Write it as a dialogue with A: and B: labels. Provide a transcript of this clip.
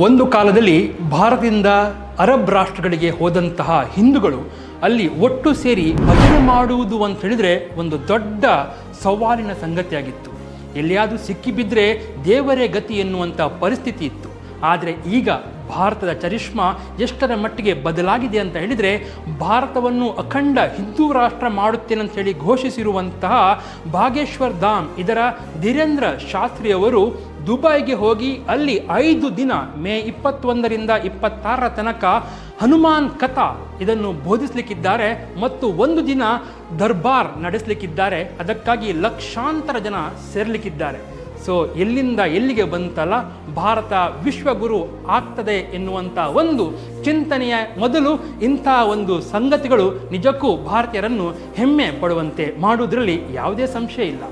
A: ಒಂದು ಕಾಲದಲ್ಲಿ ಭಾರತದಿಂದ ಅರಬ್ ರಾಷ್ಟ್ರಗಳಿಗೆ ಹೋದಂತಹ ಹಿಂದೂಗಳು ಅಲ್ಲಿ ಒಟ್ಟು ಸೇರಿ ಭಜನೆ ಮಾಡುವುದು ಅಂತ ಹೇಳಿದರೆ ಒಂದು ದೊಡ್ಡ ಸವಾಲಿನ ಸಂಗತಿಯಾಗಿತ್ತು. ಎಲ್ಲಿಯಾದರೂ ಸಿಕ್ಕಿಬಿದ್ದರೆ ದೇವರೇ ಗತಿ ಎನ್ನುವಂಥ ಪರಿಸ್ಥಿತಿ ಇತ್ತು. ಆದರೆ ಈಗ ಭಾರತದ ಚರಿಷ್ಮಾ ಎಷ್ಟರ ಮಟ್ಟಿಗೆ ಬದಲಾಗಿದೆ ಅಂತ ಹೇಳಿದರೆ, ಭಾರತವನ್ನು ಅಖಂಡ ಹಿಂದೂ ರಾಷ್ಟ್ರ ಮಾಡುತ್ತೇನೆ ಅಂತ ಹೇಳಿ ಘೋಷಿಸಿರುವಂತಹ ಬಾಗೇಶ್ವರ್ ಧಾಮ್ ಇದರ ಧೀರೇಂದ್ರ ಶಾಸ್ತ್ರಿಯವರು ದುಬೈಗೆ ಹೋಗಿ ಅಲ್ಲಿ 5 ದಿನ ಮೇ 21ರಿಂದ 26 ತನಕ ಹನುಮಾನ್ ಕಥಾ ಇದನ್ನು ಬೋಧಿಸಲಿಕ್ಕಿದ್ದಾರೆ ಮತ್ತು 1 ದಿನ ದರ್ಬಾರ್ ನಡೆಸಲಿಕ್ಕಿದ್ದಾರೆ. ಅದಕ್ಕಾಗಿ ಲಕ್ಷಾಂತರ ಜನ ಸೇರಲಿಕ್ಕಿದ್ದಾರೆ. ಸೊ ಎಲ್ಲಿಂದ ಎಲ್ಲಿಗೆ ಬಂತಲ್ಲ, ಭಾರತ ವಿಶ್ವಗುರು ಆಗ್ತದೆ ಎನ್ನುವಂಥ ಒಂದು ಚಿಂತನೆಯ ಮೊದಲು ಇಂಥ ಒಂದು ಸಂಗತಿಗಳು ನಿಜಕ್ಕೂ ಭಾರತೀಯರನ್ನು ಹೆಮ್ಮೆ ಪಡುವಂತೆ ಮಾಡುವುದರಲ್ಲಿ ಯಾವುದೇ ಸಂಶಯ ಇಲ್ಲ.